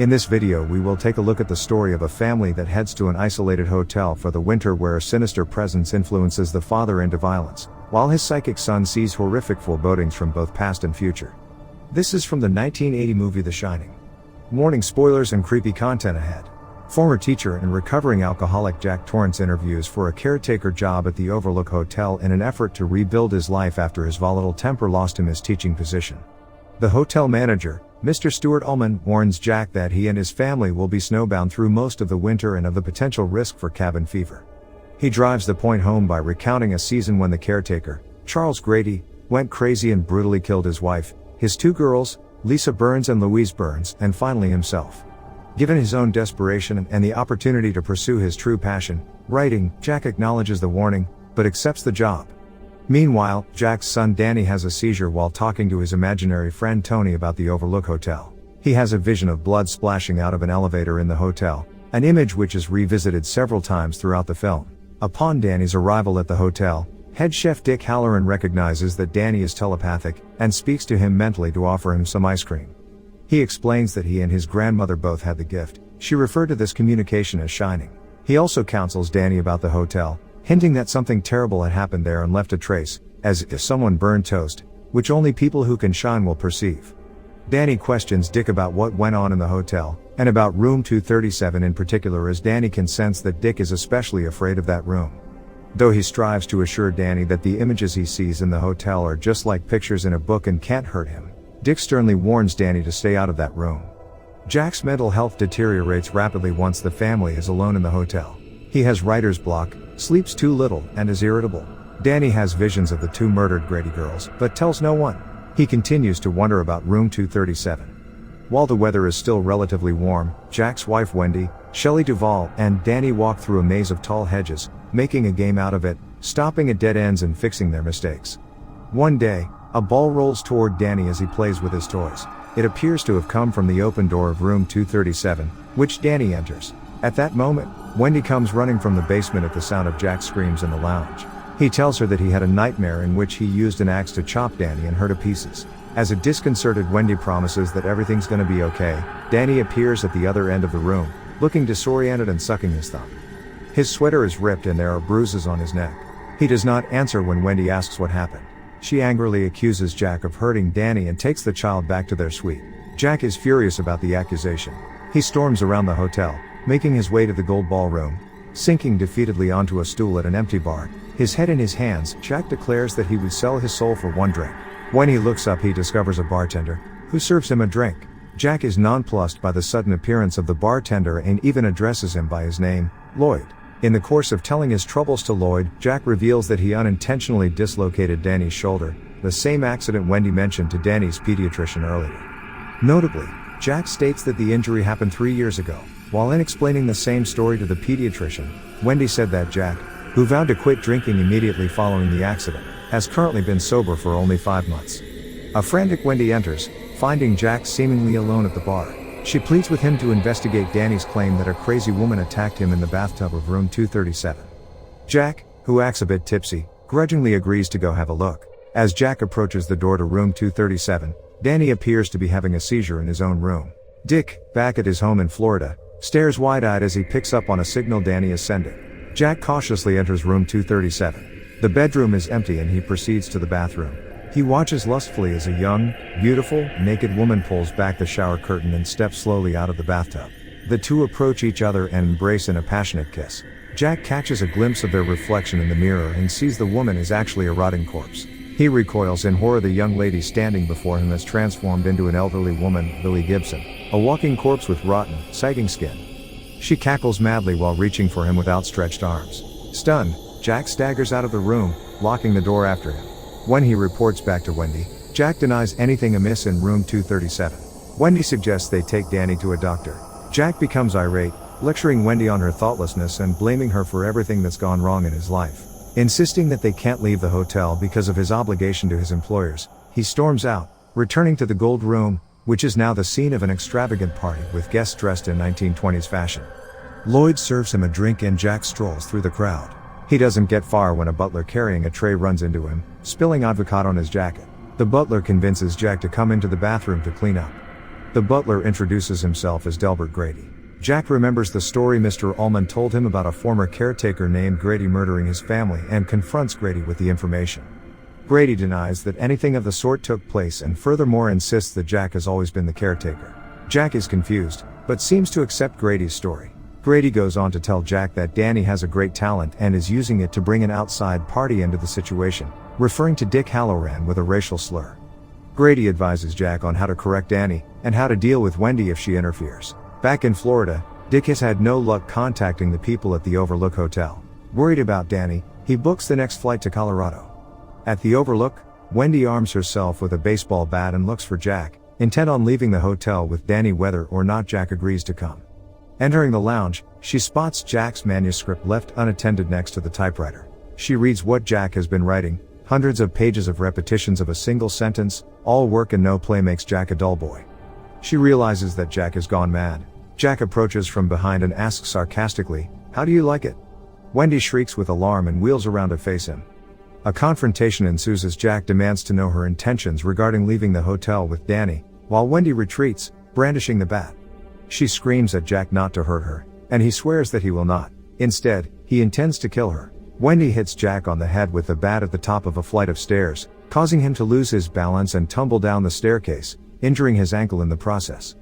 In this video we will take a look at the story of a family that heads to an isolated hotel for the winter where a sinister presence influences the father into violence, while his psychic son sees horrific forebodings from both past and future. This is from the 1980 movie The Shining. Warning: spoilers and creepy content ahead. Former teacher and recovering alcoholic Jack Torrance interviews for a caretaker job at the Overlook Hotel in an effort to rebuild his life after his volatile temper lost him his teaching position. The hotel manager, Mr. Stuart Ullman, warns Jack that he and his family will be snowbound through most of the winter and of the potential risk for cabin fever. He drives the point home by recounting a season when the caretaker, Charles Grady, went crazy and brutally killed his wife, his two girls, Lisa Burns and Louise Burns, and finally himself. Given his own desperation and the opportunity to pursue his true passion, writing, Jack acknowledges the warning, but accepts the job. Meanwhile, Jack's son Danny has a seizure while talking to his imaginary friend Tony about the Overlook Hotel. He has a vision of blood splashing out of an elevator in the hotel, an image which is revisited several times throughout the film. Upon Danny's arrival at the hotel, head chef Dick Halloran recognizes that Danny is telepathic, and speaks to him mentally to offer him some ice cream. He explains that he and his grandmother both had the gift. She referred to this communication as shining. He also counsels Danny about the hotel, hinting that something terrible had happened there and left a trace, as if someone burned toast, which only people who can shine will perceive. Danny questions Dick about what went on in the hotel, and about room 237 in particular, as Danny can sense that Dick is especially afraid of that room. Though he strives to assure Danny that the images he sees in the hotel are just like pictures in a book and can't hurt him, Dick sternly warns Danny to stay out of that room. Jack's mental health deteriorates rapidly once the family is alone in the hotel. He has writer's block, sleeps too little, and is irritable. Danny has visions of the two murdered Grady girls, but tells no one. He continues to wonder about room 237. While the weather is still relatively warm, Jack's wife Wendy, Shelley Duvall, and Danny walk through a maze of tall hedges, making a game out of it, stopping at dead ends and fixing their mistakes. One day, a ball rolls toward Danny as he plays with his toys. It appears to have come from the open door of room 237, which Danny enters. At that moment, Wendy comes running from the basement at the sound of Jack's screams in the lounge. He tells her that he had a nightmare in which he used an axe to chop Danny and her to pieces. As a disconcerted Wendy promises that everything's gonna be okay, Danny appears at the other end of the room, looking disoriented and sucking his thumb. His sweater is ripped and there are bruises on his neck. He does not answer when Wendy asks what happened. She angrily accuses Jack of hurting Danny and takes the child back to their suite. Jack is furious about the accusation. He storms around the hotel, making his way to the Gold Ballroom. Sinking defeatedly onto a stool at an empty bar, his head in his hands, Jack declares that he would sell his soul for one drink. When he looks up, he discovers a bartender, who serves him a drink. Jack is nonplussed by the sudden appearance of the bartender and even addresses him by his name, Lloyd. In the course of telling his troubles to Lloyd, Jack reveals that he unintentionally dislocated Danny's shoulder, the same accident Wendy mentioned to Danny's pediatrician earlier. Notably, Jack states that the injury happened 3 years ago. While explaining the same story to the pediatrician, Wendy said that Jack, who vowed to quit drinking immediately following the accident, has currently been sober for only 5 months. A frantic Wendy enters, finding Jack seemingly alone at the bar. She pleads with him to investigate Danny's claim that a crazy woman attacked him in the bathtub of room 237. Jack, who acts a bit tipsy, grudgingly agrees to go have a look. As Jack approaches the door to room 237, Danny appears to be having a seizure in his own room. Dick, back at his home in Florida, stares wide-eyed as he picks up on a signal Danny is sending. Jack cautiously enters room 237. The bedroom is empty and he proceeds to the bathroom. He watches lustfully as a young, beautiful, naked woman pulls back the shower curtain and steps slowly out of the bathtub. The two approach each other and embrace in a passionate kiss. Jack catches a glimpse of their reflection in the mirror and sees the woman is actually a rotting corpse. He recoils in horror. The young lady standing before him has transformed into an elderly woman, Lily Gibson, a walking corpse with rotten, sagging skin. She cackles madly while reaching for him with outstretched arms. Stunned, Jack staggers out of the room, locking the door after him. When he reports back to Wendy, Jack denies anything amiss in room 237. Wendy suggests they take Danny to a doctor. Jack becomes irate, lecturing Wendy on her thoughtlessness and blaming her for everything that's gone wrong in his life. Insisting that they can't leave the hotel because of his obligation to his employers, he storms out, returning to the Gold Room, which is now the scene of an extravagant party with guests dressed in 1920s fashion. Lloyd serves him a drink and Jack strolls through the crowd. He doesn't get far when a butler carrying a tray runs into him, spilling avocado on his jacket. The butler convinces Jack to come into the bathroom to clean up. The butler introduces himself as Delbert Grady. Jack remembers the story Mr. Ullman told him about a former caretaker named Grady murdering his family and confronts Grady with the information. Grady denies that anything of the sort took place and furthermore insists that Jack has always been the caretaker. Jack is confused, but seems to accept Grady's story. Grady goes on to tell Jack that Danny has a great talent and is using it to bring an outside party into the situation, referring to Dick Halloran with a racial slur. Grady advises Jack on how to correct Danny, and how to deal with Wendy if she interferes. Back in Florida, Dick has had no luck contacting the people at the Overlook Hotel. Worried about Danny, he books the next flight to Colorado. At the Overlook, Wendy arms herself with a baseball bat and looks for Jack, intent on leaving the hotel with Danny whether or not Jack agrees to come. Entering the lounge, she spots Jack's manuscript left unattended next to the typewriter. She reads what Jack has been writing, hundreds of pages of repetitions of a single sentence, all work and no play makes Jack a dull boy. She realizes that Jack has gone mad. Jack approaches from behind and asks sarcastically, "How do you like it?" Wendy shrieks with alarm and wheels around to face him. A confrontation ensues as Jack demands to know her intentions regarding leaving the hotel with Danny, while Wendy retreats, brandishing the bat. She screams at Jack not to hurt her, and he swears that he will not. Instead, he intends to kill her. Wendy hits Jack on the head with the bat at the top of a flight of stairs, causing him to lose his balance and tumble down the staircase, injuring his ankle in the process.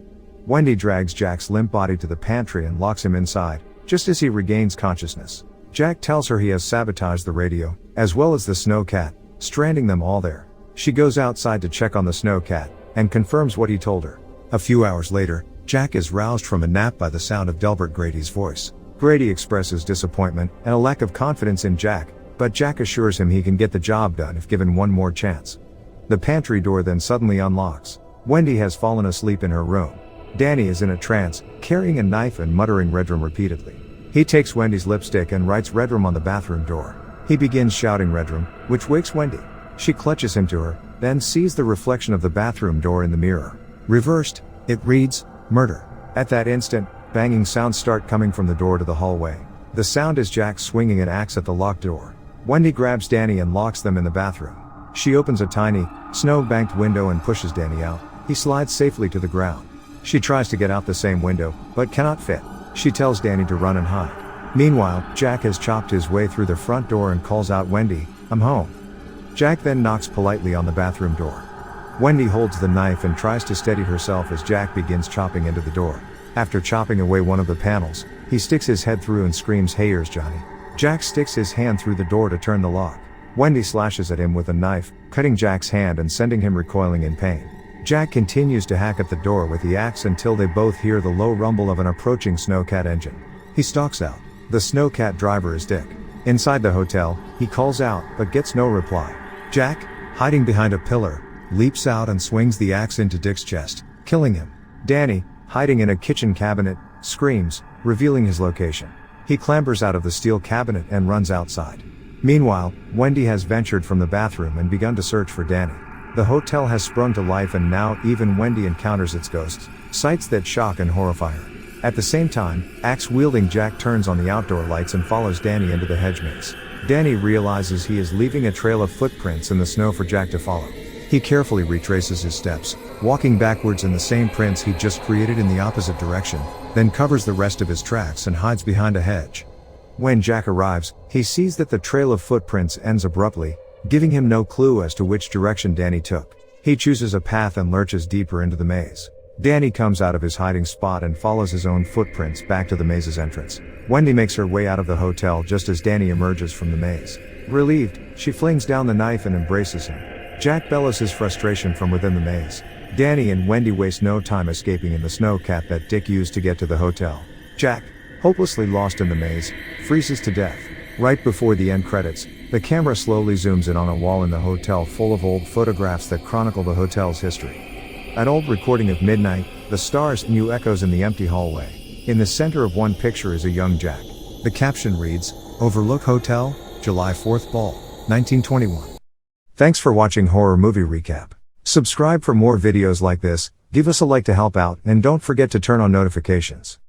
Wendy drags Jack's limp body to the pantry and locks him inside, just as he regains consciousness. Jack tells her he has sabotaged the radio, as well as the snow cat, stranding them all there. She goes outside to check on the snow cat, and confirms what he told her. A few hours later, Jack is roused from a nap by the sound of Delbert Grady's voice. Grady expresses disappointment and a lack of confidence in Jack, but Jack assures him he can get the job done if given one more chance. The pantry door then suddenly unlocks. Wendy has fallen asleep in her room. Danny is in a trance, carrying a knife and muttering "Redrum" repeatedly. He takes Wendy's lipstick and writes "Redrum" on the bathroom door. He begins shouting "Redrum," which wakes Wendy. She clutches him to her, then sees the reflection of the bathroom door in the mirror. Reversed, it reads, "Murder." At that instant, banging sounds start coming from the door to the hallway. The sound is Jack swinging an axe at the locked door. Wendy grabs Danny and locks them in the bathroom. She opens a tiny, snow-banked window and pushes Danny out. He slides safely to the ground. She tries to get out the same window, but cannot fit. She tells Danny to run and hide. Meanwhile, Jack has chopped his way through the front door and calls out, "Wendy, I'm home." Jack then knocks politely on the bathroom door. Wendy holds the knife and tries to steady herself as Jack begins chopping into the door. After chopping away one of the panels, he sticks his head through and screams, "Hey, here's Johnny." Jack sticks his hand through the door to turn the lock. Wendy slashes at him with a knife, cutting Jack's hand and sending him recoiling in pain. Jack continues to hack at the door with the axe until they both hear the low rumble of an approaching snowcat engine. He stalks out. The snowcat driver is Dick. Inside the hotel, he calls out, but gets no reply. Jack, hiding behind a pillar, leaps out and swings the axe into Dick's chest, killing him. Danny, hiding in a kitchen cabinet, screams, revealing his location. He clambers out of the steel cabinet and runs outside. Meanwhile, Wendy has ventured from the bathroom and begun to search for Danny. The hotel has sprung to life and now even Wendy encounters its ghosts, sights that shock and horrify her. At the same time, axe-wielding Jack turns on the outdoor lights and follows Danny into the hedge maze. Danny realizes he is leaving a trail of footprints in the snow for Jack to follow. He carefully retraces his steps, walking backwards in the same prints he'd just created in the opposite direction, then covers the rest of his tracks and hides behind a hedge. When Jack arrives, he sees that the trail of footprints ends abruptly, giving him no clue as to which direction Danny took. He chooses a path and lurches deeper into the maze. Danny comes out of his hiding spot and follows his own footprints back to the maze's entrance. Wendy makes her way out of the hotel just as Danny emerges from the maze. Relieved, she flings down the knife and embraces him. Jack bellows his frustration from within the maze. Danny and Wendy waste no time escaping in the snowcat that Dick used to get to the hotel. Jack, hopelessly lost in the maze, freezes to death. Right before the end credits, the camera slowly zooms in on a wall in the hotel full of old photographs that chronicle the hotel's history. An old recording of midnight, the stars' new echoes in the empty hallway. In the center of one picture is a young Jack. The caption reads, "Overlook Hotel, July 4th Ball, 1921. Thanks for watching Horror Movie Recap. Subscribe for more videos like this, give us a like to help out, and don't forget to turn on notifications.